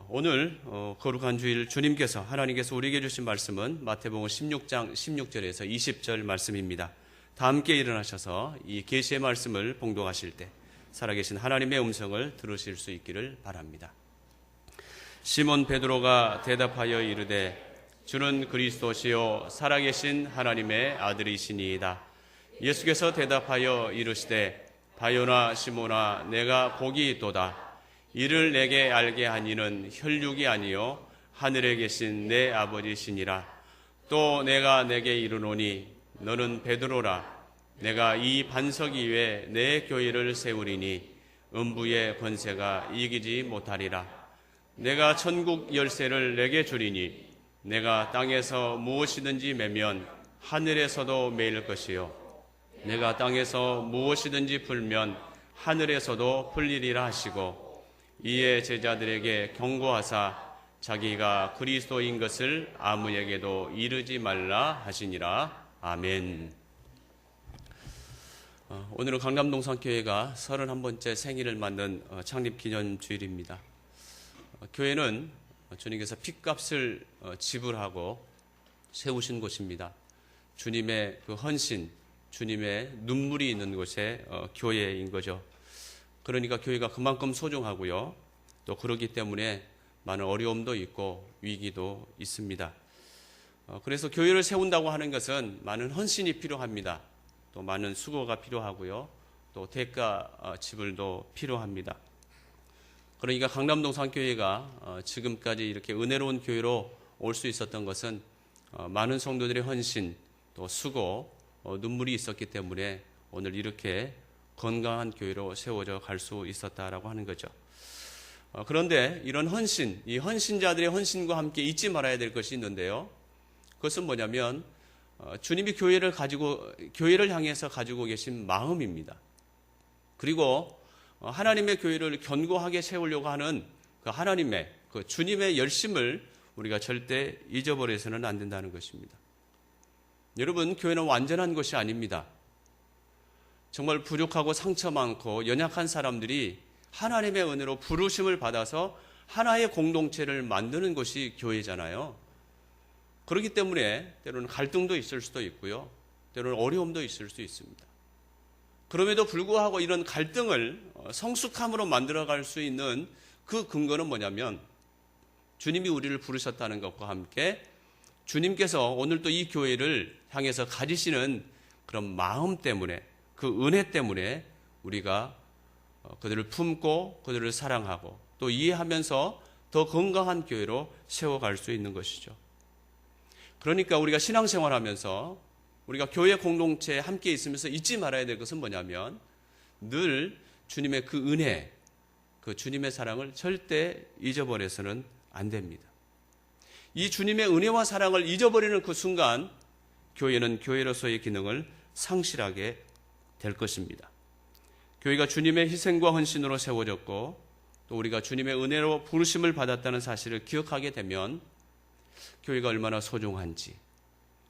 오늘 거룩한 주일 주님께서 하나님께서 우리에게 주신 말씀은 마태복음 16장 16절에서 20절 말씀입니다. 다 함께 일어나셔서 이 계시의 말씀을 봉독하실 때 살아계신 하나님의 음성을 들으실 수 있기를 바랍니다. 시몬 베드로가 대답하여 이르되 주는 그리스도시요 살아계신 하나님의 아들이시니이다. 예수께서 대답하여 이르시되 바요나 시몬아 내가 복이 있도다. 이를 내게 알게 한 이는 혈육이 아니요 하늘에 계신 내 아버지시니라. 또 내가 내게 이르노니 너는 베드로라. 내가 이 반석 위에 내 교회를 세우리니 음부의 권세가 이기지 못하리라. 내가 천국 열쇠를 내게 주리니 내가 땅에서 무엇이든지 매면 하늘에서도 매일 것이요 내가 땅에서 무엇이든지 풀면 하늘에서도 풀리리라 하시고 이에 제자들에게 경고하사 자기가 그리스도인 것을 아무에게도 이르지 말라 하시니라. 아멘. 오늘은 강남동산교회가 31번째 생일을 맞는 창립기념주일입니다. 교회는 주님께서 핏값을 지불하고 세우신 곳입니다. 주님의 그 헌신, 주님의 눈물이 있는 곳에 교회인 거죠. 그러니까 교회가 그만큼 소중하고요. 또 그렇기 때문에 많은 어려움도 있고 위기도 있습니다. 그래서 교회를 세운다고 하는 것은 많은 헌신이 필요합니다. 또 많은 수고가 필요하고요. 또 대가 지불도 필요합니다. 그러니까 강남동산교회가 지금까지 이렇게 은혜로운 교회로 올 수 있었던 것은 많은 성도들의 헌신, 또 수고, 눈물이 있었기 때문에 오늘 이렇게 건강한 교회로 세워져 갈 수 있었다라고 하는 거죠. 그런데 이런 헌신, 이 헌신자들의 헌신과 함께 잊지 말아야 될 것이 있는데요. 그것은 뭐냐면 주님이 교회를 향해서 가지고 계신 마음입니다. 그리고 하나님의 교회를 견고하게 세우려고 하는 그 하나님의 그 주님의 열심을 우리가 절대 잊어버려서는 안 된다는 것입니다. 여러분, 교회는 완전한 것이 아닙니다. 정말 부족하고 상처 많고 연약한 사람들이 하나님의 은혜로 부르심을 받아서 하나의 공동체를 만드는 것이 교회잖아요. 그렇기 때문에 때로는 갈등도 있을 수도 있고요. 때로는 어려움도 있을 수 있습니다. 그럼에도 불구하고 이런 갈등을 성숙함으로 만들어갈 수 있는 그 근거는 뭐냐면 주님이 우리를 부르셨다는 것과 함께 주님께서 오늘 또 이 교회를 향해서 가지시는 그런 마음 때문에, 그 은혜 때문에 우리가 그들을 품고 그들을 사랑하고 또 이해하면서 더 건강한 교회로 세워갈 수 있는 것이죠. 그러니까 우리가 신앙생활하면서 우리가 교회 공동체에 함께 있으면서 잊지 말아야 될 것은 뭐냐면 늘 주님의 그 은혜, 그 주님의 사랑을 절대 잊어버려서는 안 됩니다. 이 주님의 은혜와 사랑을 잊어버리는 그 순간 교회는 교회로서의 기능을 상실하게 될 것입니다. 교회가 주님의 희생과 헌신으로 세워졌고 또 우리가 주님의 은혜로 부르심을 받았다는 사실을 기억하게 되면 교회가 얼마나 소중한지,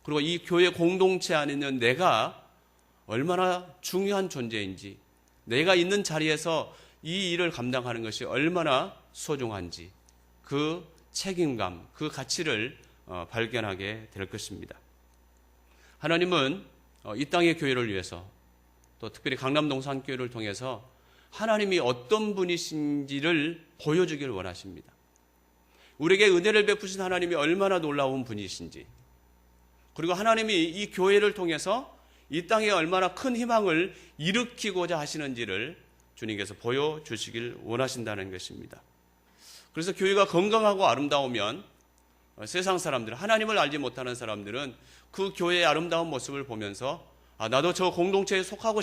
그리고 이 교회 공동체 안에 있는 내가 얼마나 중요한 존재인지, 내가 있는 자리에서 이 일을 감당하는 것이 얼마나 소중한지 그 책임감, 그 가치를 발견하게 될 것입니다. 하나님은 이 땅의 교회를 위해서 또 특별히 강남동산교회를 통해서 하나님이 어떤 분이신지를 보여주기를 원하십니다. 우리에게 은혜를 베푸신 하나님이 얼마나 놀라운 분이신지, 그리고 하나님이 이 교회를 통해서 이 땅에 얼마나 큰 희망을 일으키고자 하시는지를 주님께서 보여주시길 원하신다는 것입니다. 그래서 교회가 건강하고 아름다우면 세상 사람들, 하나님을 알지 못하는 사람들은 그 교회의 아름다운 모습을 보면서 나도 저 공동체에 속하고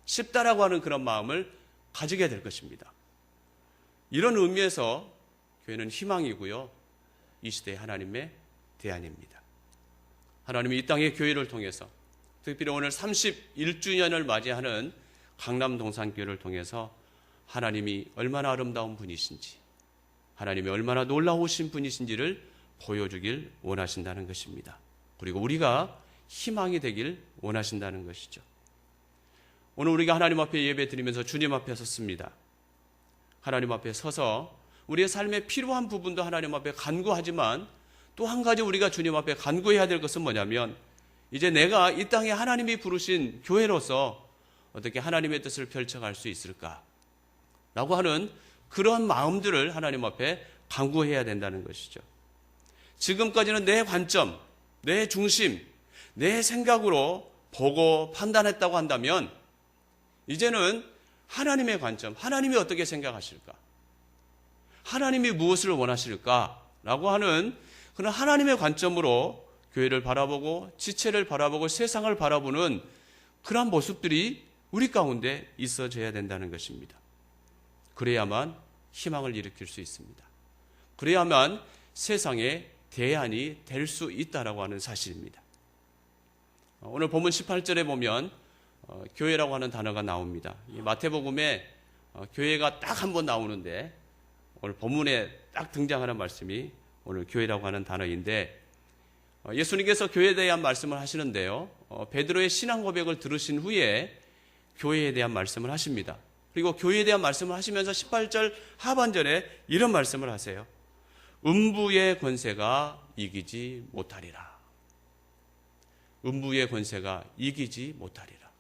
싶다라고 하는 그런 마음을 가지게 될 것입니다. 이런 의미에서 교회는 희망이고요. 이 시대의 하나님의 대안입니다. 하나님이 이 땅의 교회를 통해서 특별히 오늘 31주년을 맞이하는 강남동산교회를 통해서 하나님이 얼마나 아름다운 분이신지, 하나님이 얼마나 놀라우신 분이신지를 보여주길 원하신다는 것입니다. 그리고 우리가 희망이 되길 원하신다는 것이죠. 오늘 우리가 하나님 앞에 예배 드리면서 주님 앞에 섰습니다. 하나님 앞에 서서 우리의 삶에 필요한 부분도 하나님 앞에 간구하지만 또 한 가지 우리가 주님 앞에 간구해야 될 것은 뭐냐면 이제 내가 이 땅에 하나님이 부르신 교회로서 어떻게 하나님의 뜻을 펼쳐갈 수 있을까? 라고 하는 그런 마음들을 하나님 앞에 간구해야 된다는 것이죠. 지금까지는 내 관점, 내 중심, 내 생각으로 보고 판단했다고 한다면 이제는 하나님의 관점, 하나님이 어떻게 생각하실까? 하나님이 무엇을 원하실까? 라고 하는 그런 하나님의 관점으로 교회를 바라보고 지체를 바라보고 세상을 바라보는 그런 모습들이 우리 가운데 있어져야 된다는 것입니다. 그래야만 희망을 일으킬 수 있습니다. 그래야만 세상에 대안이 될 수 있다라고 하는 사실입니다. 오늘 본문 18절에 보면 교회라고 하는 단어가 나옵니다. 이 마태복음에 교회가 딱 한 번 나오는데 오늘 본문에 딱 등장하는 말씀이 오늘 교회라고 하는 단어인데 예수님께서 교회에 대한 말씀을 하시는데요. 베드로의 신앙 고백을 들으신 후에 교회에 대한 말씀을 하십니다. 그리고 교회에 대한 말씀을 하시면서 18절 하반절에 이런 말씀을 하세요. 음부의 권세가 이기지 못하리라. 음부의 권세가 이기지 못하리라.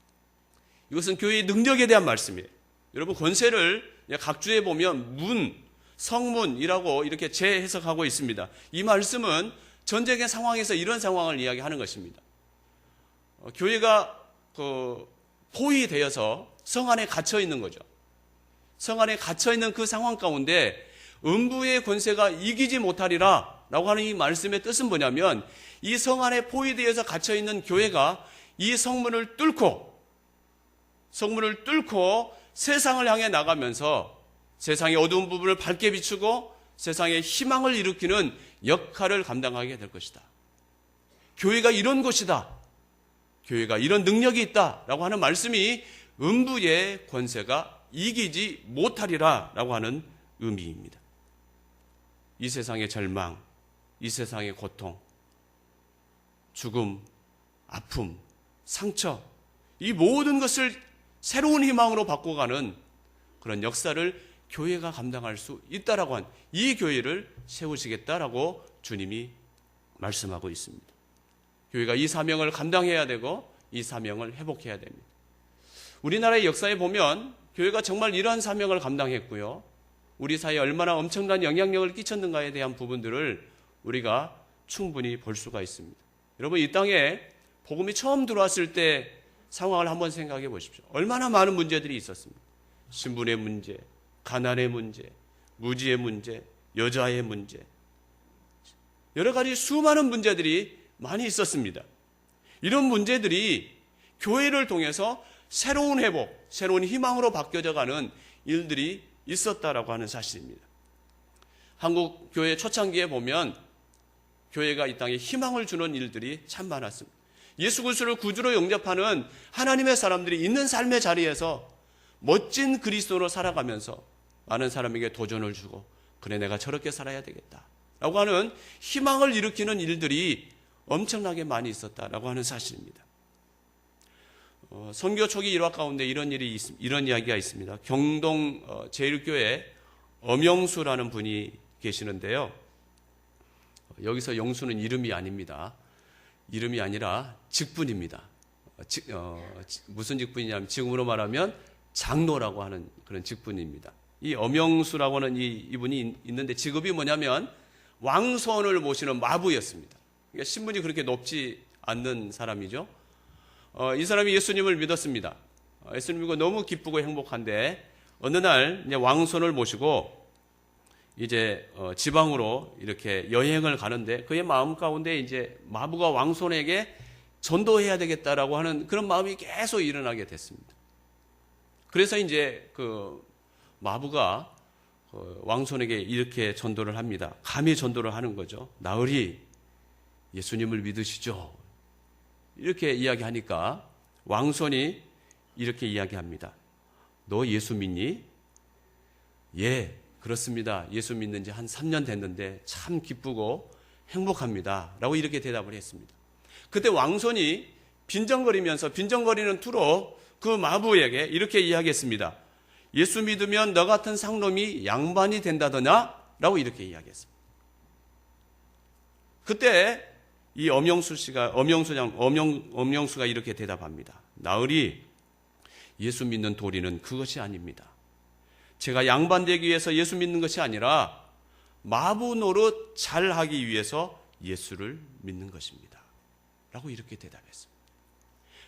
이것은 교회의 능력에 대한 말씀이에요. 여러분 권세를 각주에 보면 문, 성문이라고 이렇게 재해석하고 있습니다. 이 말씀은 전쟁의 상황에서 이런 상황을 이야기하는 것입니다. 교회가 포위되어서 성 안에 갇혀 있는 거죠. 성 안에 갇혀 있는 그 상황 가운데 음부의 권세가 이기지 못하리라 라고 하는 이 말씀의 뜻은 뭐냐면 이 성 안에 포위되어서 갇혀 있는 교회가 이 성문을 뚫고 세상을 향해 나가면서 세상의 어두운 부분을 밝게 비추고 세상에 희망을 일으키는 역할을 감당하게 될 것이다. 교회가 이런 곳이다. 교회가 이런 능력이 있다라고 하는 말씀이 음부의 권세가 이기지 못하리라 라고 하는 의미입니다. 이 세상의 절망, 이 세상의 고통, 죽음, 아픔, 상처, 이 모든 것을 새로운 희망으로 바꿔가는 그런 역사를 교회가 감당할 수 있다라고 한 이 교회를 세우시겠다라고 주님이 말씀하고 있습니다. 교회가 이 사명을 감당해야 되고 이 사명을 회복해야 됩니다. 우리나라의 역사에 보면 교회가 정말 이러한 사명을 감당했고요. 우리 사회에 얼마나 엄청난 영향력을 끼쳤는가에 대한 부분들을 우리가 충분히 볼 수가 있습니다. 여러분 이 땅에 복음이 처음 들어왔을 때 상황을 한번 생각해 보십시오. 얼마나 많은 문제들이 있었습니다. 신분의 문제, 가난의 문제, 무지의 문제, 여자의 문제, 여러 가지 수많은 문제들이 많이 있었습니다. 이런 문제들이 교회를 통해서 새로운 회복, 새로운 희망으로 바뀌어져가는 일들이 있었다라고 하는 사실입니다. 한국 교회 초창기에 보면 교회가 이 땅에 희망을 주는 일들이 참 많았습니다. 예수 그리스도를 구주로 영접하는 하나님의 사람들이 있는 삶의 자리에서 멋진 그리스도로 살아가면서 많은 사람에게 도전을 주고 그래 내가 저렇게 살아야 되겠다 라고 하는 희망을 일으키는 일들이 엄청나게 많이 있었다라고 하는 사실입니다. 선교 초기 일화 가운데 이런 이야기가 있습니다. 경동 제1교회 엄영수라는 분이 계시는데요. 여기서 영수는 이름이 아닙니다. 이름이 아니라 직분입니다. 무슨 직분이냐면 지금으로 말하면 장로라고 하는 그런 직분입니다. 이 엄영수라고 하는 이분이 있는데 직업이 뭐냐면 왕손을 모시는 마부였습니다. 그러니까 신분이 그렇게 높지 않는 사람이죠. 이 사람이 예수님을 믿었습니다. 예수님 믿고 너무 기쁘고 행복한데 어느 날 이제 왕손을 모시고 이제 지방으로 이렇게 여행을 가는데 그의 마음 가운데 이제 마부가 왕손에게 전도해야 되겠다라고 하는 그런 마음이 계속 일어나게 됐습니다. 그래서 이제 그 마부가 왕손에게 이렇게 전도를 합니다. 감히 전도를 하는 거죠. 나으리 예수님을 믿으시죠? 이렇게 이야기하니까 왕손이 이렇게 이야기합니다. 너 예수 믿니? 예, 그렇습니다. 예수 믿는 지 한 3년 됐는데 참 기쁘고 행복합니다. 라고 이렇게 대답을 했습니다. 그때 왕손이 빈정거리는 투로 그 마부에게 이렇게 이야기했습니다. 예수 믿으면 너 같은 상놈이 양반이 된다더냐? 라고 이렇게 이야기했습니다. 그때 이 엄영수가 이렇게 대답합니다. 나으리, 예수 믿는 도리는 그것이 아닙니다. 제가 양반되기 위해서 예수 믿는 것이 아니라 마부 노릇 잘하기 위해서 예수를 믿는 것입니다. 라고 이렇게 대답했습니다.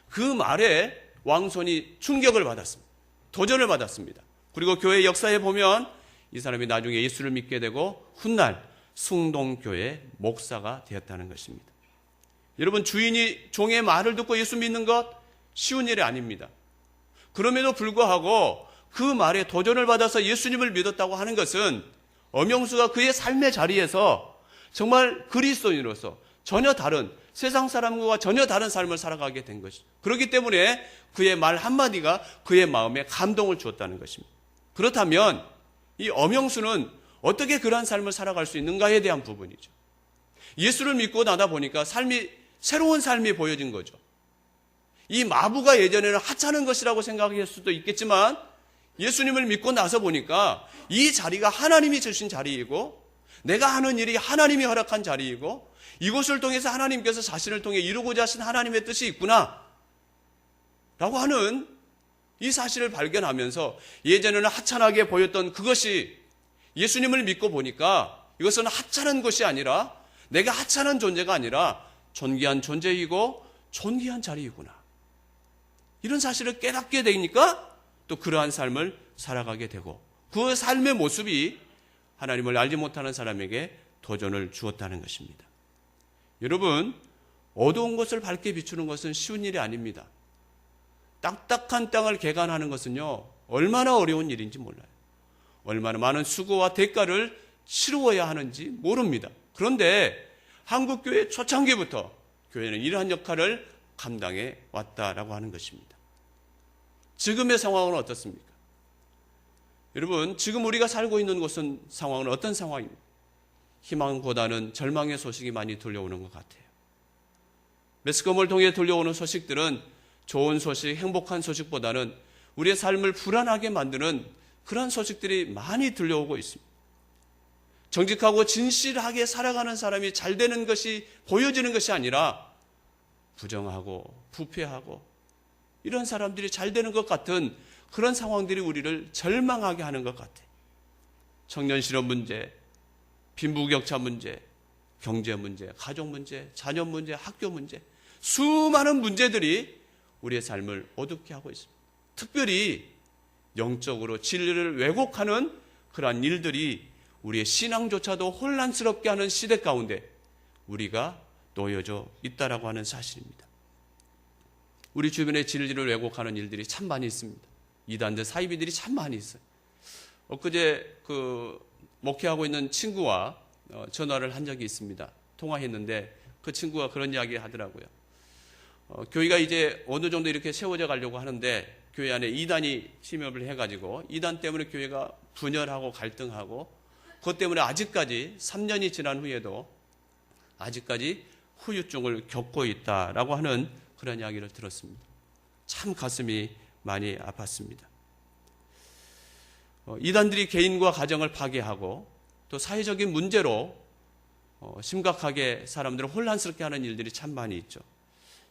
그 말에 왕손이 충격을 받았습니다. 도전을 받았습니다. 그리고 교회 역사에 보면 이 사람이 나중에 예수를 믿게 되고 훗날 숭동교회 목사가 되었다는 것입니다. 여러분, 주인이 종의 말을 듣고 예수 믿는 것 쉬운 일이 아닙니다. 그럼에도 불구하고 그 말에 도전을 받아서 예수님을 믿었다고 하는 것은 엄영수가 그의 삶의 자리에서 정말 그리스도인으로서 전혀 다른, 세상 사람과 전혀 다른 삶을 살아가게 된 것이죠. 그렇기 때문에 그의 말 한마디가 그의 마음에 감동을 주었다는 것입니다. 그렇다면 이 엄영수는 어떻게 그러한 삶을 살아갈 수 있는가에 대한 부분이죠. 예수를 믿고 나다 보니까 새로운 삶이 보여진 거죠. 이 마부가 예전에는 하찮은 것이라고 생각할 수도 있겠지만 예수님을 믿고 나서 보니까 이 자리가 하나님이 주신 자리이고 내가 하는 일이 하나님이 허락한 자리이고 이곳을 통해서 하나님께서 자신을 통해 이루고자 하신 하나님의 뜻이 있구나 라고 하는 이 사실을 발견하면서 예전에는 하찮게 보였던 그것이 예수님을 믿고 보니까 이것은 하찮은 것이 아니라 내가 하찮은 존재가 아니라 존귀한 존재이고 존귀한 자리이구나. 이런 사실을 깨닫게 되니까 또 그러한 삶을 살아가게 되고 그 삶의 모습이 하나님을 알지 못하는 사람에게 도전을 주었다는 것입니다. 여러분, 어두운 것을 밝게 비추는 것은 쉬운 일이 아닙니다. 딱딱한 땅을 개간하는 것은요, 얼마나 어려운 일인지 몰라요. 얼마나 많은 수고와 대가를 치루어야 하는지 모릅니다. 그런데 한국교회 초창기부터 교회는 이러한 역할을 감당해 왔다라고 하는 것입니다. 지금의 상황은 어떻습니까? 여러분, 지금 우리가 살고 있는 상황은 어떤 상황입니까? 희망보다는 절망의 소식이 많이 들려오는 것 같아요. 매스컴을 통해 들려오는 소식들은 좋은 소식, 행복한 소식보다는 우리의 삶을 불안하게 만드는 그런 소식들이 많이 들려오고 있습니다. 정직하고 진실하게 살아가는 사람이 잘 되는 것이 보여지는 것이 아니라 부정하고 부패하고 이런 사람들이 잘 되는 것 같은 그런 상황들이 우리를 절망하게 하는 것 같아요. 청년 실업 문제, 빈부격차 문제, 경제 문제, 가족 문제, 자녀 문제, 학교 문제, 수많은 문제들이 우리의 삶을 어둡게 하고 있습니다. 특별히 영적으로 진리를 왜곡하는 그러한 일들이 우리의 신앙조차도 혼란스럽게 하는 시대 가운데 우리가 놓여져 있다라고 하는 사실입니다. 우리 주변에 진리를 왜곡하는 일들이 참 많이 있습니다. 이단들, 사이비들이 참 많이 있어요. 엊그제 목회하고 있는 친구와 전화를 한 적이 있습니다. 통화했는데 그 친구가 그런 이야기 하더라고요. 교회가 이제 어느 정도 이렇게 세워져 가려고 하는데 교회 안에 이단이 침입을 해가지고 이단 때문에 교회가 분열하고 갈등하고 그것 때문에 아직까지 3년이 지난 후에도 아직까지 후유증을 겪고 있다라고 하는 그런 이야기를 들었습니다. 참 가슴이 많이 아팠습니다. 이단들이 개인과 가정을 파괴하고 또 사회적인 문제로 심각하게 사람들을 혼란스럽게 하는 일들이 참 많이 있죠.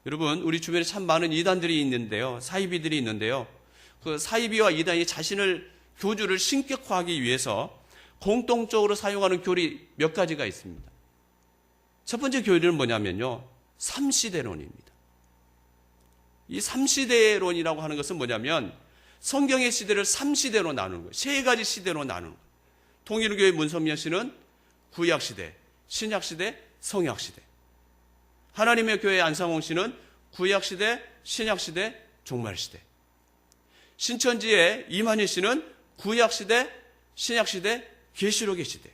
여러분, 우리 주변에 참 많은 이단들이 있는데요. 사이비들이 있는데요. 그 사이비와 이단이 자신을 교주를 신격화하기 위해서 공통적으로 사용하는 교리 몇 가지가 있습니다. 첫 번째 교리는 뭐냐면요. 삼시대론입니다. 이 삼시대론이라고 하는 것은 뭐냐면 성경의 시대를 3시대로 나누는 거예요. 세 가지 시대로 나누는 거예요. 통일교회 문선명 씨는 구약시대, 신약시대, 성약시대. 하나님의 교회 안상홍 씨는 구약시대, 신약시대, 종말시대. 신천지의 이만희 씨는 구약시대, 신약시대, 계시록의 시대.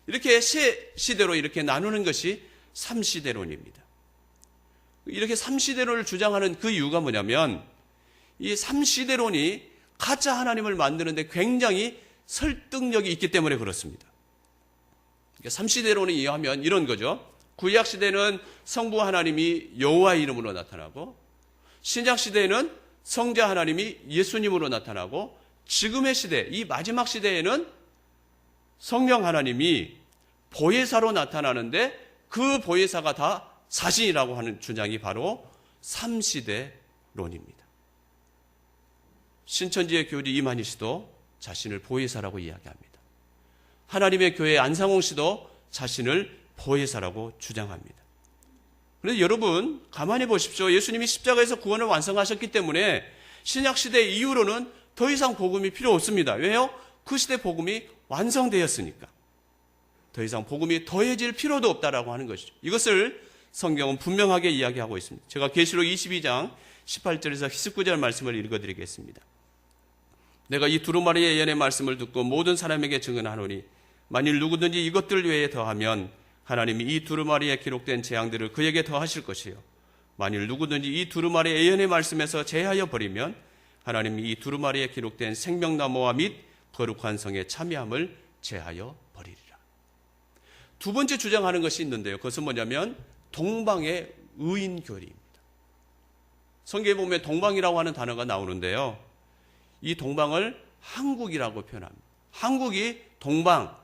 이렇게 세 시대로 이렇게 나누는 것이 3시대론입니다. 이렇게 3시대론을 주장하는 그 이유가 뭐냐면 이 3시대론이 가짜 하나님을 만드는데 굉장히 설득력이 있기 때문에 그렇습니다. 3시대론에 의하면 이런 거죠. 구약시대는 성부 하나님이 여호와 이름으로 나타나고 신약시대에는 성자 하나님이 예수님으로 나타나고 지금의 시대, 이 마지막 시대에는 성령 하나님이 보혜사로 나타나는데 그 보혜사가 다 자신이라고 하는 주장이 바로 삼시대론입니다. 신천지의 교리 이만희 씨도 자신을 보혜사라고 이야기합니다. 하나님의 교회 안상홍 씨도 자신을 보혜사라고 주장합니다. 그런데 여러분 가만히 보십시오. 예수님이 십자가에서 구원을 완성하셨기 때문에 신약시대 이후로는 더 이상 복음이 필요 없습니다. 왜요? 그 시대 복음이 완성되었으니까. 더 이상 복음이 더해질 필요도 없다라고 하는 것이죠. 이것을 성경은 분명하게 이야기하고 있습니다. 제가 계시록 22장 18절에서 19절 말씀을 읽어드리겠습니다. 내가 이 두루마리의 예언의 말씀을 듣고 모든 사람에게 증언하노니 만일 누구든지 이것들 외에 더하면 하나님이 이 두루마리에 기록된 재앙들을 그에게 더하실 것이요 만일 누구든지 이 두루마리의 예언의 말씀에서 제하여 버리면 하나님이 이 두루마리에 기록된 생명나무와 및 거룩한 성의 참여함을 제하여 버리리라. 두 번째 주장하는 것이 있는데요. 그것은 뭐냐면 동방의 의인교리입니다. 성경에 보면 동방이라고 하는 단어가 나오는데요. 이 동방을 한국이라고 표현합니다. 한국이 동방,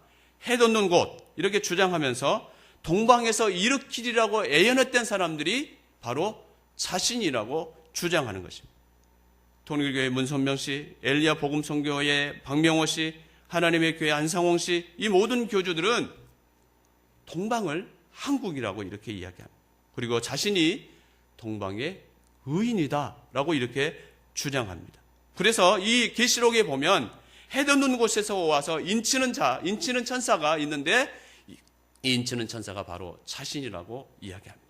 해 돋는 곳 이렇게 주장하면서 동방에서 일으키리라고 예언했던 사람들이 바로 자신이라고 주장하는 것입니다. 통일교회 문선명 씨, 엘리야 복음선교회 박명호 씨, 하나님의 교회 안상홍 씨, 이 모든 교주들은 동방을 한국이라고 이렇게 이야기합니다. 그리고 자신이 동방의 의인이다라고 이렇게 주장합니다. 그래서 이 계시록에 보면 해 돋는 곳에서 와서 인치는 천사가 있는데 이 인치는 천사가 바로 자신이라고 이야기합니다.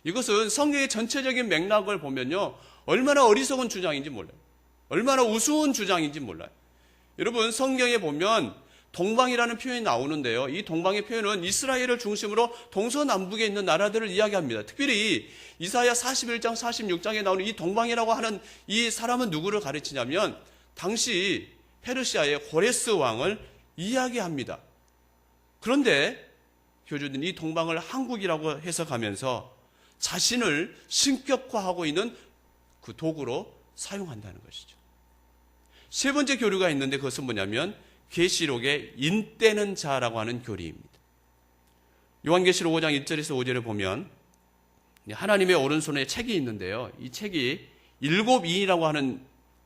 이것은 성경의 전체적인 맥락을 보면요, 얼마나 어리석은 주장인지 몰라요. 얼마나 우스운 주장인지 몰라요. 여러분 성경에 보면 동방이라는 표현이 나오는데요. 이 동방의 표현은 이스라엘을 중심으로 동서남북에 있는 나라들을 이야기합니다. 특별히 이사야 41장 46장에 나오는 이 동방이라고 하는 이 사람은 누구를 가르치냐면 당시 페르시아의 고레스 왕을 이야기합니다. 그런데 교주들이 이 동방을 한국이라고 해석하면서 자신을 신격화하고 있는 그 도구로 사용한다는 것이죠. 세 번째 교류가 있는데 그것은 뭐냐면 계시록의 인때는 자라고 하는 교리입니다. 요한계시록 5장 1절에서 5절에 보면 하나님의 오른손에 책이 있는데요. 이 책이 7인이라고 하는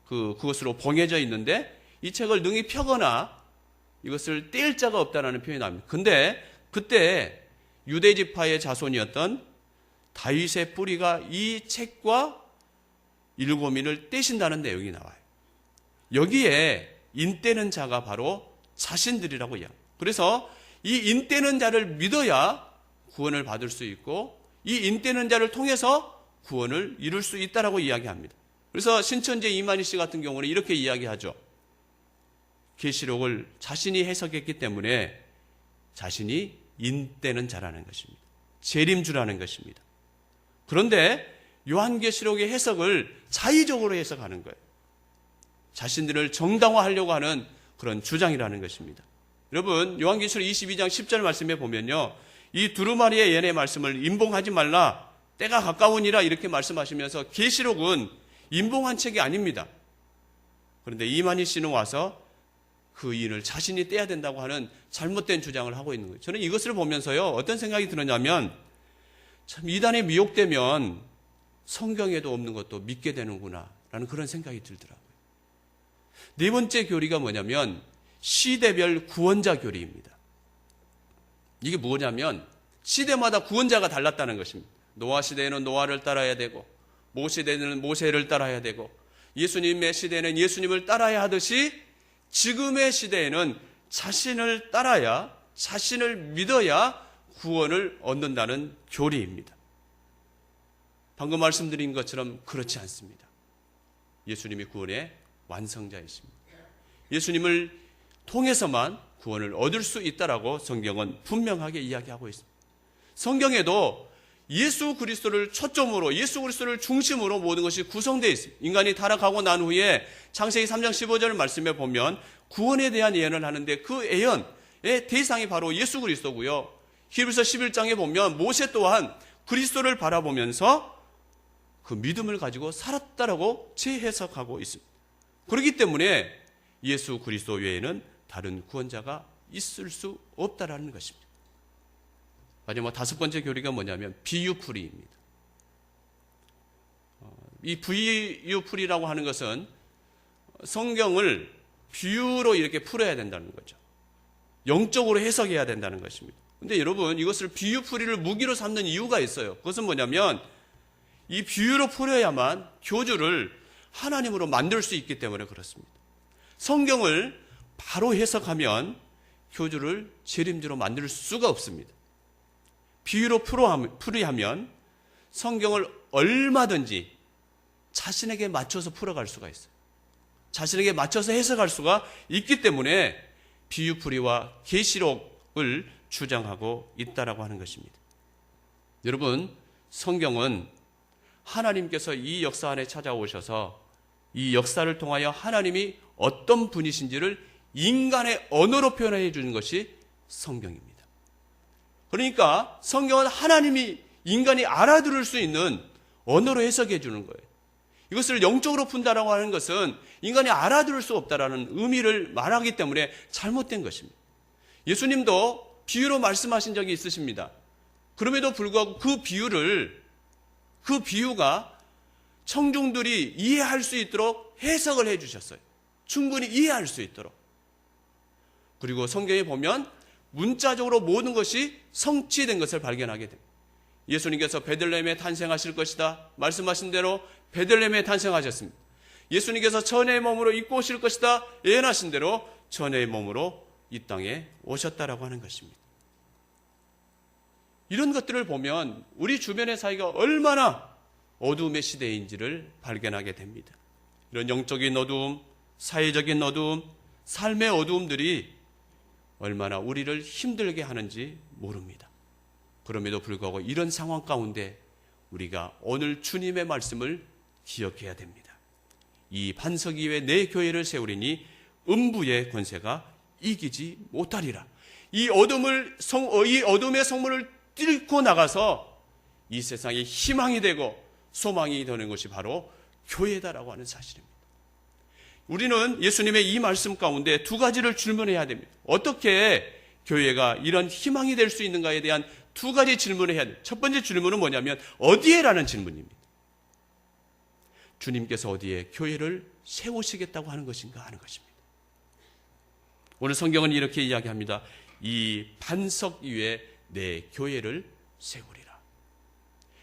그것으로 봉해져 있는데 이 책을 능히 펴거나 이것을 떼일 자가 없다라는 표현이 나옵니다. 근데 그때 유대 지파의 자손이었던 다윗의 뿌리가 이 책과 7인을 떼신다는 내용이 나와요. 여기에 인때는 자가 바로 자신들이라고 이야기합니다. 그래서 이 인때는 자를 믿어야 구원을 받을 수 있고 이 인때는 자를 통해서 구원을 이룰 수 있다라고 이야기합니다. 그래서 신천지 이만희 씨 같은 경우는 이렇게 이야기하죠. 계시록을 자신이 해석했기 때문에 자신이 인때는 자라는 것입니다. 재림주라는 것입니다. 그런데 요한계시록의 해석을 자의적으로 해석하는 거예요. 자신들을 정당화하려고 하는 그런 주장이라는 것입니다. 여러분 요한계시록 22장 10절 말씀에 보면요, 이 두루마리의 예언의 말씀을 임봉하지 말라, 때가 가까우니라 이렇게 말씀하시면서 계시록은 임봉한 책이 아닙니다. 그런데 이만희 씨는 와서 그 인을 자신이 떼야 된다고 하는 잘못된 주장을 하고 있는 거예요. 저는 이것을 보면서요 어떤 생각이 들었냐면 참 이단에 미혹되면 성경에도 없는 것도 믿게 되는구나 라는 그런 생각이 들더라고요. 네 번째 교리가 뭐냐면 시대별 구원자 교리입니다. 이게 뭐냐면 시대마다 구원자가 달랐다는 것입니다. 노아 시대에는 노아를 따라야 되고 모세 시대에는 모세를 따라야 되고 예수님의 시대에는 예수님을 따라야 하듯이 지금의 시대에는 자신을 따라야, 자신을 믿어야 구원을 얻는다는 교리입니다. 방금 말씀드린 것처럼 그렇지 않습니다. 예수님이 구원의 완성자이십니다. 예수님을 통해서만 구원을 얻을 수 있다라고 성경은 분명하게 이야기하고 있습니다. 성경에도 예수 그리스도를 초점으로, 예수 그리스도를 중심으로 모든 것이 구성되어 있습니다. 인간이 타락하고 난 후에 창세기 3장 15절 말씀에 보면 구원에 대한 예언을 하는데 그 예언의 대상이 바로 예수 그리스도고요. 히브리서 11장에 보면 모세 또한 그리스도를 바라보면서 그 믿음을 가지고 살았다라고 재해석하고 있습니다. 그렇기 때문에 예수 그리스도 외에는 다른 구원자가 있을 수 없다라는 것입니다. 마지막 다섯 번째 교리가 뭐냐면 비유풀이입니다. 이 비유풀이라고 하는 것은 성경을 비유로 이렇게 풀어야 된다는 거죠. 영적으로 해석해야 된다는 것입니다. 근데 여러분, 이것을 비유풀이를 무기로 삼는 이유가 있어요. 그것은 뭐냐면 이 비유로 풀어야만 교주를 하나님으로 만들 수 있기 때문에 그렇습니다. 성경을 바로 해석하면 교주를 재림주로 만들 수가 없습니다. 비유로 풀이하면 성경을 얼마든지 자신에게 맞춰서 풀어갈 수가 있어요. 자신에게 맞춰서 해석할 수가 있기 때문에 비유풀이와 계시록을 주장하고 있다라고 하는 것입니다. 여러분, 성경은 하나님께서 이 역사 안에 찾아오셔서 이 역사를 통하여 하나님이 어떤 분이신지를 인간의 언어로 표현해 주는 것이 성경입니다. 그러니까 성경은 하나님이 인간이 알아들을 수 있는 언어로 해석해 주는 거예요. 이것을 영적으로 푼다라고 하는 것은 인간이 알아들을 수 없다라는 의미를 말하기 때문에 잘못된 것입니다. 예수님도 비유로 말씀하신 적이 있으십니다. 그럼에도 불구하고 그 비유가 청중들이 이해할 수 있도록 해석을 해 주셨어요. 충분히 이해할 수 있도록. 그리고 성경에 보면 문자적으로 모든 것이 성취된 것을 발견하게 됩니다. 예수님께서 베들레헴에 탄생하실 것이다 말씀하신 대로 베들레헴에 탄생하셨습니다. 예수님께서 천의 몸으로 입고 오실 것이다 예언하신 대로 천의 몸으로 이 땅에 오셨다라고 하는 것입니다. 이런 것들을 보면 우리 주변의 사회가 얼마나 어두움의 시대인지를 발견하게 됩니다. 이런 영적인 어두움, 사회적인 어두움, 삶의 어두움들이 얼마나 우리를 힘들게 하는지 모릅니다. 그럼에도 불구하고 이런 상황 가운데 우리가 오늘 주님의 말씀을 기억해야 됩니다. 이 반석 위에 내 교회를 세우리니 음부의 권세가 이기지 못하리라. 이 어둠의 성문을 뚫고 나가서 이 세상에 희망이 되고 소망이 되는 것이 바로 교회다라고 하는 사실입니다. 우리는 예수님의 이 말씀 가운데 두 가지를 질문해야 됩니다. 어떻게 교회가 이런 희망이 될 수 있는가에 대한 두 가지 질문을 해야 돼요. 첫 번째 질문은 뭐냐면 어디에라는 질문입니다. 주님께서 어디에 교회를 세우시겠다고 하는 것인가 하는 것입니다. 오늘 성경은 이렇게 이야기합니다. 이 반석 위에 내 교회를 세우리라.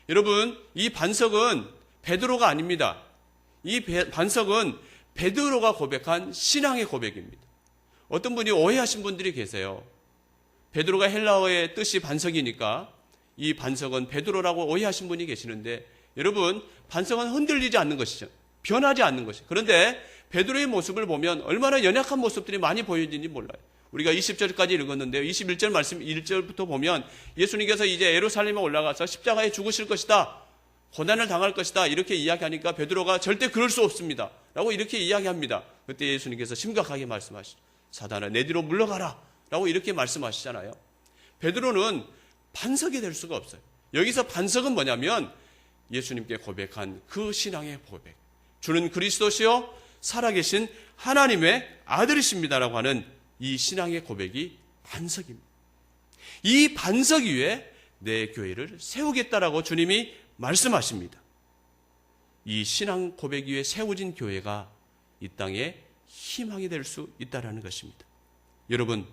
여러분, 이 반석은 베드로가 아닙니다. 이 반석은 베드로가 고백한 신앙의 고백입니다. 어떤 분이 오해하신 분들이 계세요. 베드로가 헬라어의 뜻이 반석이니까 이 반석은 베드로라고 오해하신 분이 계시는데, 여러분, 반석은 흔들리지 않는 것이죠. 변하지 않는 것이죠. 그런데 베드로의 모습을 보면 얼마나 연약한 모습들이 많이 보여지는지 몰라요. 우리가 20절까지 읽었는데요. 21절 말씀 1절부터 보면 예수님께서 이제 예루살렘에 올라가서 십자가에 죽으실 것이다, 고난을 당할 것이다 이렇게 이야기하니까 베드로가 절대 그럴 수 없습니다 라고 이렇게 이야기합니다. 그때 예수님께서 심각하게 말씀하시죠. 사단아, 내 뒤로 물러가라 라고 이렇게 말씀하시잖아요. 베드로는 반석이 될 수가 없어요. 여기서 반석은 뭐냐면 예수님께 고백한 그 신앙의 고백, 주는 그리스도시요 살아계신 하나님의 아들이십니다라고 하는 이 신앙의 고백이 반석입니다. 이 반석 위에 내 교회를 세우겠다라고 주님이 말씀하십니다. 이 신앙 고백 위에 세워진 교회가 이 땅에 희망이 될 수 있다는 것입니다. 여러분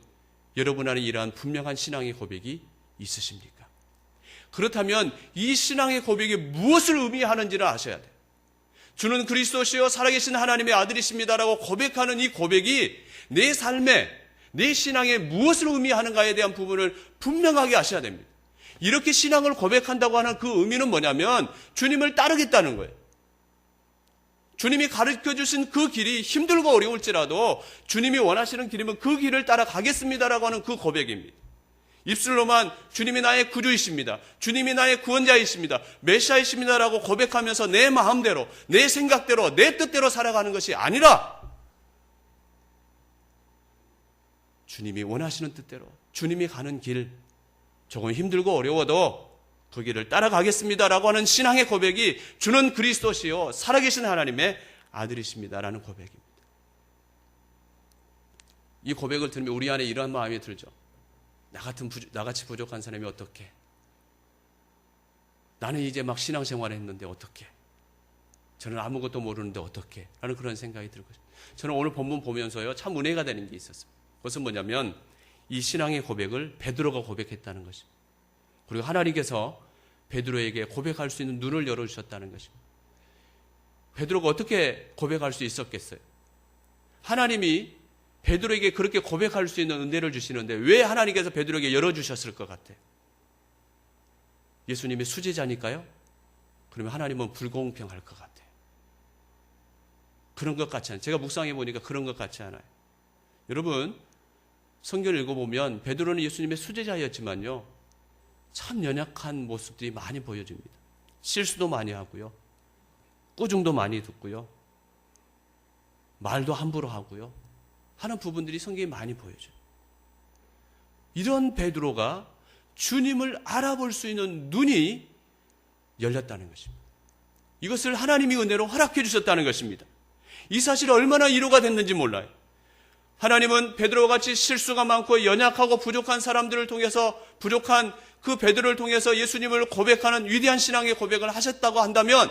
안에 이러한 분명한 신앙의 고백이 있으십니까? 그렇다면 이 신앙의 고백이 무엇을 의미하는지를 아셔야 돼요. 주는 그리스도시요 살아계신 하나님의 아들이십니다라고 고백하는 이 고백이 내 삶에, 내 신앙에 무엇을 의미하는가에 대한 부분을 분명하게 아셔야 됩니다. 이렇게 신앙을 고백한다고 하는 그 의미는 뭐냐면 주님을 따르겠다는 거예요. 주님이 가르쳐 주신 그 길이 힘들고 어려울지라도 주님이 원하시는 길이면 그 길을 따라가겠습니다라고 하는 그 고백입니다. 입술로만 주님이 나의 구주이십니다, 주님이 나의 구원자이십니다, 메시아이십니다라고 고백하면서 내 마음대로, 내 생각대로, 내 뜻대로 살아가는 것이 아니라 주님이 원하시는 뜻대로, 주님이 가는 길, 조금 힘들고 어려워도 그 길을 따라가겠습니다라고 하는 신앙의 고백이 주는 그리스도시요 살아계신 하나님의 아들이십니다라는 고백입니다. 이 고백을 들으면 우리 안에 이러한 마음이 들죠. 나같이 부족한 사람이 어떻게? 나는 이제 막 신앙생활을 했는데 어떻게? 저는 아무것도 모르는데 어떻게? 라는 그런 생각이 들고, 저는 오늘 본문 보면서요, 참 은혜가 되는 게 있었습니다. 그것은 뭐냐면 이 신앙의 고백을 베드로가 고백했다는 것입니다. 그리고 하나님께서 베드로에게 고백할 수 있는 눈을 열어주셨다는 것입니다. 베드로가 어떻게 고백할 수 있었겠어요? 하나님이 베드로에게 그렇게 고백할 수 있는 은혜를 주시는데 왜 하나님께서 베드로에게 열어주셨을 것 같아요? 예수님이 수제자니까요? 그러면 하나님은 불공평할 것 같아요. 그런 것 같지 않아요. 제가 묵상해 보니까 그런 것 같지 않아요. 여러분, 성경을 읽어보면 베드로는 예수님의 수제자였지만요, 참 연약한 모습들이 많이 보여집니다. 실수도 많이 하고요, 꾸중도 많이 듣고요, 말도 함부로 하고요, 하는 부분들이 성경에 많이 보여져요. 이런 베드로가 주님을 알아볼 수 있는 눈이 열렸다는 것입니다. 이것을 하나님이 은혜로 허락해 주셨다는 것입니다. 이 사실이 얼마나 위로가 됐는지 몰라요. 하나님은 베드로와 같이 실수가 많고 연약하고 부족한 사람들을 통해서, 부족한 그 베드로를 통해서 예수님을 고백하는 위대한 신앙의 고백을 하셨다고 한다면,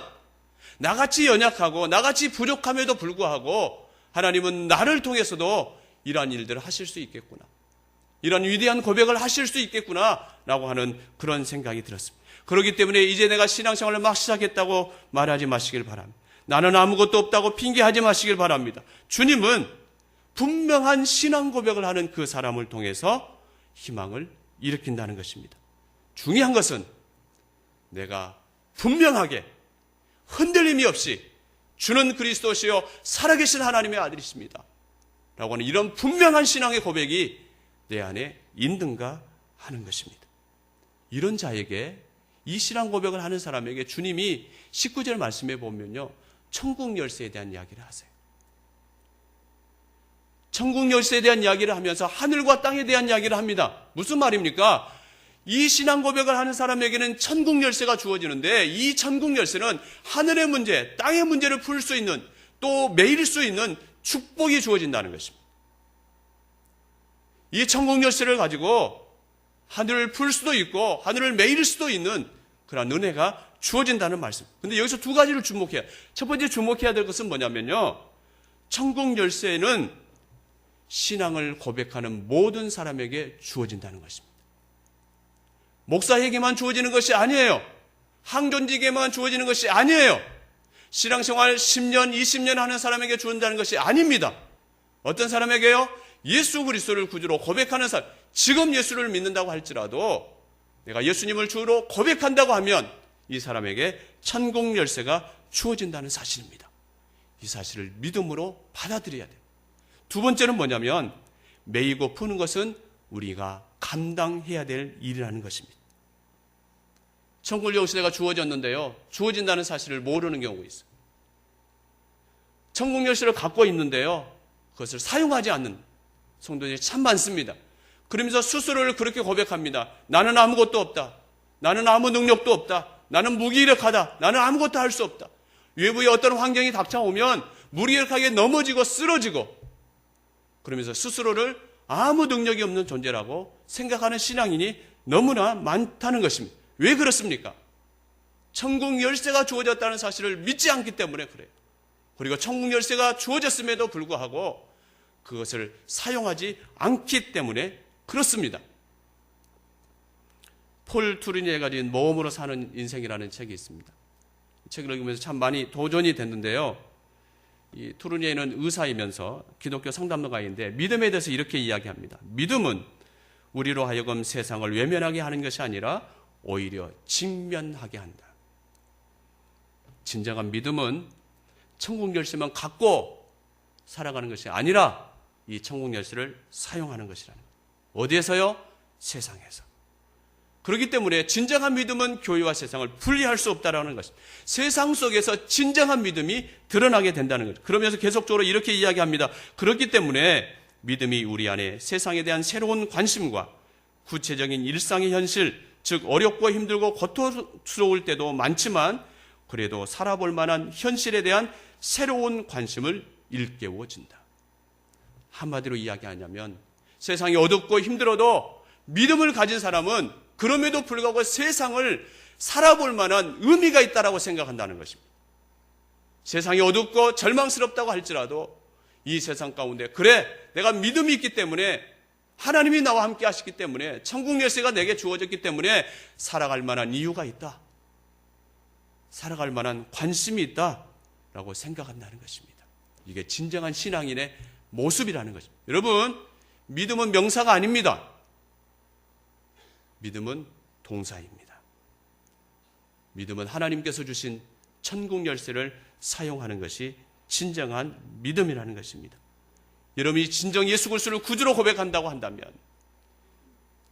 나같이 연약하고 나같이 부족함에도 불구하고 하나님은 나를 통해서도 이러한 일들을 하실 수 있겠구나, 이런 위대한 고백을 하실 수 있겠구나 라고 하는 그런 생각이 들었습니다. 그렇기 때문에 이제 내가 신앙생활을 막 시작했다고 말하지 마시길 바랍니다. 나는 아무것도 없다고 핑계하지 마시길 바랍니다. 주님은 분명한 신앙 고백을 하는 그 사람을 통해서 희망을 일으킨다는 것입니다. 중요한 것은 내가 분명하게 흔들림이 없이 주는 그리스도시요 살아계신 하나님의 아들이십니다 라고 하는 이런 분명한 신앙의 고백이 내 안에 있는가 하는 것입니다. 이런 자에게, 이 신앙 고백을 하는 사람에게 주님이 19절 말씀에 보면요, 천국 열쇠에 대한 이야기를 하세요. 천국 열쇠에 대한 이야기를 하면서 하늘과 땅에 대한 이야기를 합니다. 무슨 말입니까? 이 신앙 고백을 하는 사람에게는 천국 열쇠가 주어지는데, 이 천국 열쇠는 하늘의 문제, 땅의 문제를 풀 수 있는, 또 매일 수 있는 축복이 주어진다는 것입니다. 이 천국 열쇠를 가지고 하늘을 풀 수도 있고 하늘을 매일 수도 있는 그런 은혜가 주어진다는 말씀. 근데 여기서 두 가지를 주목해야, 첫 번째 주목해야 될 것은 뭐냐면요, 천국 열쇠는 신앙을 고백하는 모든 사람에게 주어진다는 것입니다. 목사에게만 주어지는 것이 아니에요. 항존직에만 주어지는 것이 아니에요. 신앙생활 10년, 20년 하는 사람에게 주어진다는 것이 아닙니다. 어떤 사람에게요? 예수 그리스도를 구주로 고백하는 사람, 지금 예수를 믿는다고 할지라도 내가 예수님을 주로 고백한다고 하면 이 사람에게 천국 열쇠가 주어진다는 사실입니다. 이 사실을 믿음으로 받아들여야 돼요. 두 번째는 뭐냐면, 매이고 푸는 것은 우리가 감당해야 될 일이라는 것입니다. 천국 열쇠가 주어졌는데요, 주어진다는 사실을 모르는 경우가 있어요. 천국 열쇠를 갖고 있는데요, 그것을 사용하지 않는 성도들이 참 많습니다. 그러면서 스스로를 그렇게 고백합니다. 나는 아무것도 없다. 나는 아무 능력도 없다. 나는 무기력하다. 나는 아무것도 할 수 없다. 외부의 어떤 환경이 닥쳐오면 무기력하게 넘어지고 쓰러지고, 그러면서 스스로를 아무 능력이 없는 존재라고 생각하는 신앙인이 너무나 많다는 것입니다. 왜 그렇습니까? 천국 열쇠가 주어졌다는 사실을 믿지 않기 때문에 그래요. 그리고 천국 열쇠가 주어졌음에도 불구하고 그것을 사용하지 않기 때문에 그렇습니다. 폴 투르니에가 지은 모험으로 사는 인생이라는 책이 있습니다. 이 책을 읽으면서 참 많이 도전이 됐는데요, 이 투르니에는 의사이면서 기독교 상담가인데 믿음에 대해서 이렇게 이야기합니다. 믿음은 우리로 하여금 세상을 외면하게 하는 것이 아니라 오히려 직면하게 한다. 진정한 믿음은 천국 열쇠만 갖고 살아가는 것이 아니라 이 천국 열쇠를 사용하는 것이라는 거예요. 어디에서요? 세상에서. 그렇기 때문에 진정한 믿음은 교회와 세상을 분리할 수 없다는 것입니다. 세상 속에서 진정한 믿음이 드러나게 된다는 거죠. 그러면서 계속적으로 이렇게 이야기합니다. 그렇기 때문에 믿음이 우리 안에 세상에 대한 새로운 관심과 구체적인 일상의 현실, 즉 어렵고 힘들고 고통스러울 때도 많지만 그래도 살아볼 만한 현실에 대한 새로운 관심을 일깨워준다. 한마디로 이야기하냐면 세상이 어둡고 힘들어도 믿음을 가진 사람은 그럼에도 불구하고 세상을 살아볼 만한 의미가 있다라고 생각한다는 것입니다. 세상이 어둡고 절망스럽다고 할지라도 이 세상 가운데 그래 내가 믿음이 있기 때문에 하나님이 나와 함께 하시기 때문에 천국 열쇠가 내게 주어졌기 때문에 살아갈 만한 이유가 있다. 살아갈 만한 관심이 있다라고 생각한다는 것입니다. 이게 진정한 신앙인의 모습이라는 것입니다. 여러분, 믿음은 명사가 아닙니다. 믿음은 동사입니다. 믿음은 하나님께서 주신 천국 열쇠를 사용하는 것이 진정한 믿음이라는 것입니다. 여러분이 진정 예수 그리스도를 구주로 고백한다고 한다면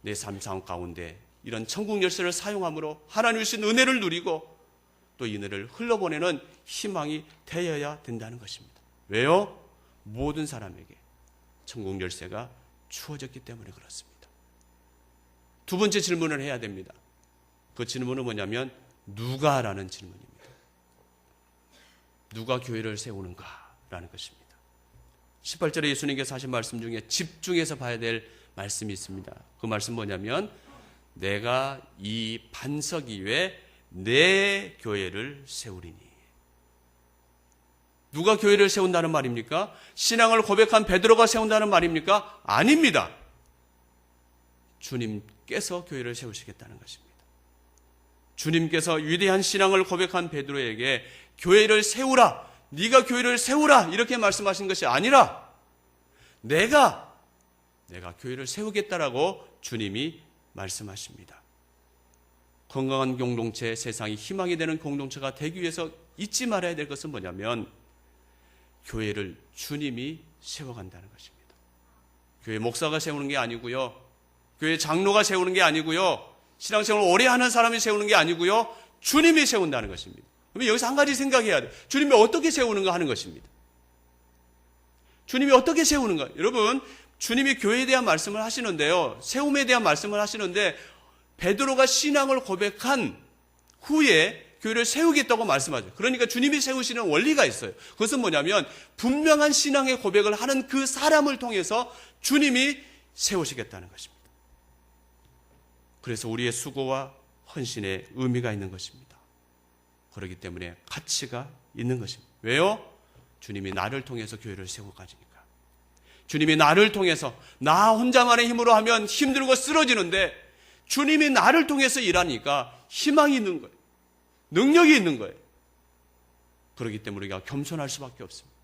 내 삶 가운데 이런 천국 열쇠를 사용함으로 하나님 주신 은혜를 누리고 또 이 은혜를 흘러보내는 희망이 되어야 된다는 것입니다. 왜요? 모든 사람에게 천국 열쇠가 주어졌기 때문에 그렇습니다. 두 번째 질문을 해야 됩니다. 그 질문은 뭐냐면 누가라는 질문입니다. 누가 교회를 세우는가라는 것입니다. 18절에 예수님께서 하신 말씀 중에 집중해서 봐야 될 말씀이 있습니다. 그 말씀 뭐냐면 내가 이 반석 위에 내 교회를 세우리니. 누가 교회를 세운다는 말입니까? 신앙을 고백한 베드로가 세운다는 말입니까? 아닙니다. 주님께서 교회를 세우시겠다는 것입니다. 주님께서 위대한 신앙을 고백한 베드로에게 교회를 세우라, 네가 교회를 세우라 이렇게 말씀하신 것이 아니라 내가 교회를 세우겠다라고 주님이 말씀하십니다. 건강한 공동체, 세상이 희망이 되는 공동체가 되기 위해서 잊지 말아야 될 것은 뭐냐면 교회를 주님이 세워간다는 것입니다. 교회 목사가 세우는 게 아니고요, 교회 장로가 세우는 게 아니고요, 신앙생활을 오래 하는 사람이 세우는 게 아니고요, 주님이 세운다는 것입니다. 그러면 여기서 한 가지 생각해야 돼요. 주님이 어떻게 세우는가 하는 것입니다. 주님이 어떻게 세우는가. 여러분, 주님이 교회에 대한 말씀을 하시는데요, 세움에 대한 말씀을 하시는데 베드로가 신앙을 고백한 후에 교회를 세우겠다고 말씀하죠. 그러니까 주님이 세우시는 원리가 있어요. 그것은 뭐냐면 분명한 신앙의 고백을 하는 그 사람을 통해서 주님이 세우시겠다는 것입니다. 그래서 우리의 수고와 헌신에 의미가 있는 것입니다. 그렇기 때문에 가치가 있는 것입니다. 왜요? 주님이 나를 통해서 교회를 세우고 가지니까. 주님이 나를 통해서, 나 혼자만의 힘으로 하면 힘들고 쓰러지는데 주님이 나를 통해서 일하니까 희망이 있는 거예요. 능력이 있는 거예요. 그렇기 때문에 우리가 겸손할 수밖에 없습니다.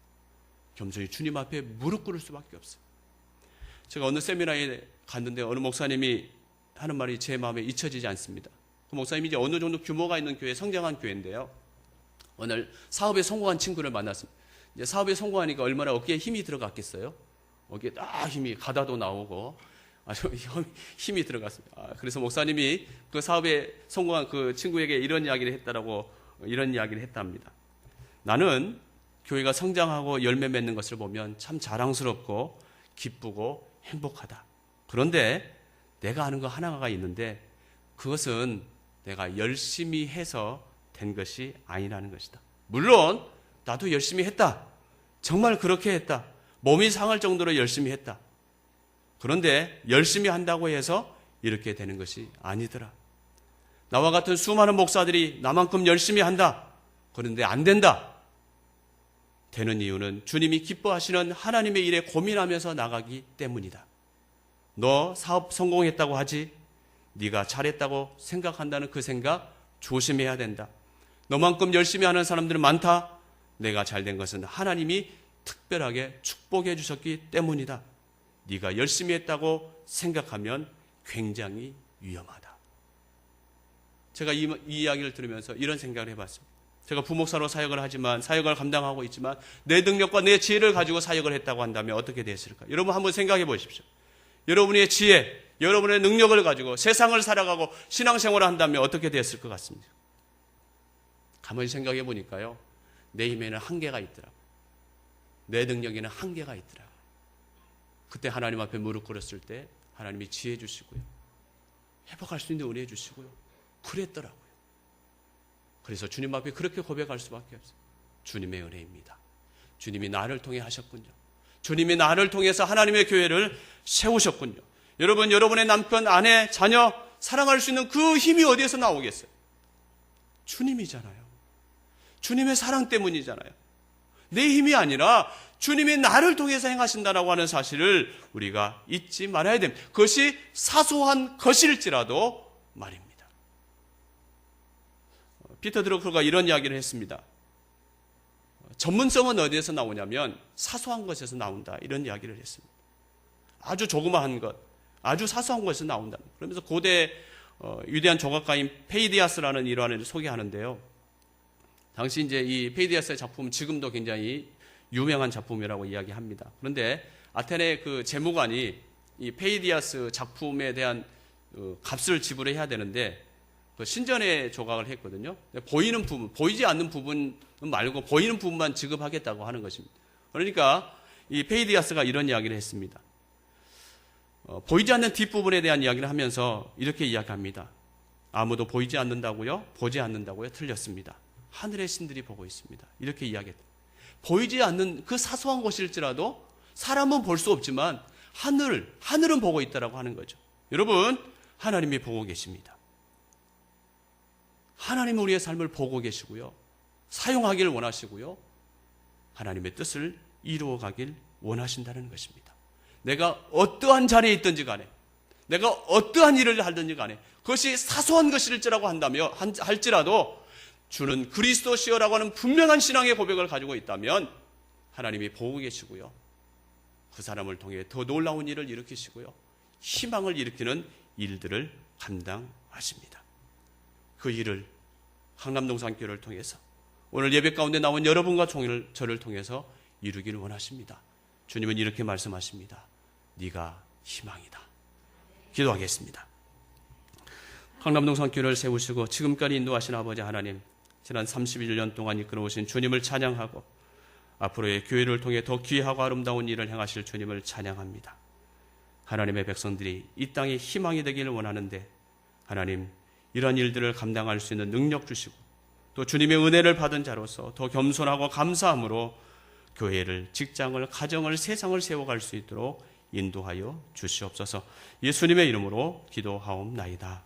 겸손히 주님 앞에 무릎 꿇을 수밖에 없어요. 제가 어느 세미나에 갔는데 어느 목사님이 하는 말이 제 마음에 잊혀지지 않습니다. 그 목사님이 이제 어느 정도 규모가 있는 교회, 성장한 교회인데요, 오늘 사업에 성공한 친구를 만났습니다. 이제 사업에 성공하니까 얼마나 어깨에 힘이 들어갔겠어요? 어깨에 딱 힘이 가다도 나오고 아주 힘이 들어갔습니다. 그래서 목사님이 그 사업에 성공한 그 친구에게 이런 이야기를 했답니다. 나는 교회가 성장하고 열매 맺는 것을 보면 참 자랑스럽고 기쁘고 행복하다. 그런데 내가 아는 거 하나가 있는데 그것은 내가 열심히 해서 된 것이 아니라는 것이다. 물론 나도 열심히 했다. 정말 그렇게 했다. 몸이 상할 정도로 열심히 했다. 그런데 열심히 한다고 해서 이렇게 되는 것이 아니더라. 나와 같은 수많은 목사들이 나만큼 열심히 한다. 그런데 안 된다. 되는 이유는 주님이 기뻐하시는 하나님의 일에 고민하면서 나가기 때문이다. 너 사업 성공했다고 하지? 네가 잘했다고 생각한다는 그 생각 조심해야 된다. 너만큼 열심히 하는 사람들은 많다. 내가 잘된 것은 하나님이 특별하게 축복해 주셨기 때문이다. 네가 열심히 했다고 생각하면 굉장히 위험하다. 제가 이 이야기를 들으면서 이런 생각을 해봤습니다. 제가 부목사로 사역을 하지만, 사역을 감당하고 있지만 내 능력과 내 지혜를 가지고 사역을 했다고 한다면 어떻게 됐을까? 여러분 한번 생각해 보십시오. 여러분의 지혜, 여러분의 능력을 가지고 세상을 살아가고 신앙생활을 한다면 어떻게 됐을 것 같습니다. 가만히 생각해 보니까요, 내 힘에는 한계가 있더라고요. 내 능력에는 한계가 있더라고요. 그때 하나님 앞에 무릎 꿇었을 때 하나님이 지혜 주시고요, 회복할 수 있는 은혜 주시고요, 그랬더라고요. 그래서 주님 앞에 그렇게 고백할 수밖에 없어요. 주님의 은혜입니다. 주님이 나를 통해 하셨군요. 주님이 나를 통해서 하나님의 교회를 세우셨군요. 여러분, 여러분의 남편, 아내, 자녀 사랑할 수 있는 그 힘이 어디에서 나오겠어요? 주님이잖아요. 주님의 사랑 때문이잖아요. 내 힘이 아니라 주님이 나를 통해서 행하신다라고 하는 사실을 우리가 잊지 말아야 됩니다. 그것이 사소한 것일지라도 말입니다. 피터 드러커가 이런 이야기를 했습니다. 전문성은 어디에서 나오냐면 사소한 것에서 나온다, 이런 이야기를 했습니다. 아주 조그마한 것, 아주 사소한 것에서 나온다. 그러면서 고대 위대한 조각가인 페이디아스라는 일화를 소개하는데요. 당시 이제 이 페이디아스의 작품은 지금도 굉장히 유명한 작품이라고 이야기합니다. 그런데 아테네 그 재무관이 이 페이디아스 작품에 대한 값을 지불해야 되는데 그 신전의 조각을 했거든요. 보이는 부분, 보이지 않는 부분 말고 보이는 부분만 지급하겠다고 하는 것입니다. 그러니까 이 페이디아스가 이런 이야기를 했습니다. 보이지 않는 뒷부분에 대한 이야기를 하면서 이렇게 이야기합니다. 아무도 보이지 않는다고요? 보지 않는다고요? 틀렸습니다. 하늘의 신들이 보고 있습니다. 이렇게 이야기했다. 보이지 않는 그 사소한 것일지라도 사람은 볼 수 없지만 하늘은 보고 있다라고 하는 거죠. 여러분, 하나님이 보고 계십니다. 하나님은 우리의 삶을 보고 계시고요. 사용하기를 원하시고요. 하나님의 뜻을 이루어가길 원하신다는 것입니다. 내가 어떠한 자리에 있든지 간에, 내가 어떠한 일을 하든지 간에, 그것이 사소한 것일지라고 할지라도 주는 그리스도시여라고 하는 분명한 신앙의 고백을 가지고 있다면 하나님이 보고 계시고요. 그 사람을 통해 더 놀라운 일을 일으키시고요. 희망을 일으키는 일들을 감당하십니다. 그 일을 강남동산교회를 통해서 오늘 예배 가운데 나온 여러분과 저를 통해서 이루기를 원하십니다. 주님은 이렇게 말씀하십니다. 네가 희망이다. 기도하겠습니다. 강남동산교회를 세우시고 지금까지 인도하신 아버지 하나님, 지난 31년 동안 이끌어오신 주님을 찬양하고 앞으로의 교회를 통해 더 귀하고 아름다운 일을 행하실 주님을 찬양합니다. 하나님의 백성들이 이 땅에 희망이 되기를 원하는데 하나님, 이런 일들을 감당할 수 있는 능력 주시고 또 주님의 은혜를 받은 자로서 더 겸손하고 감사함으로 교회를, 직장을, 가정을, 세상을 세워갈 수 있도록 인도하여 주시옵소서. 예수님의 이름으로 기도하옵나이다.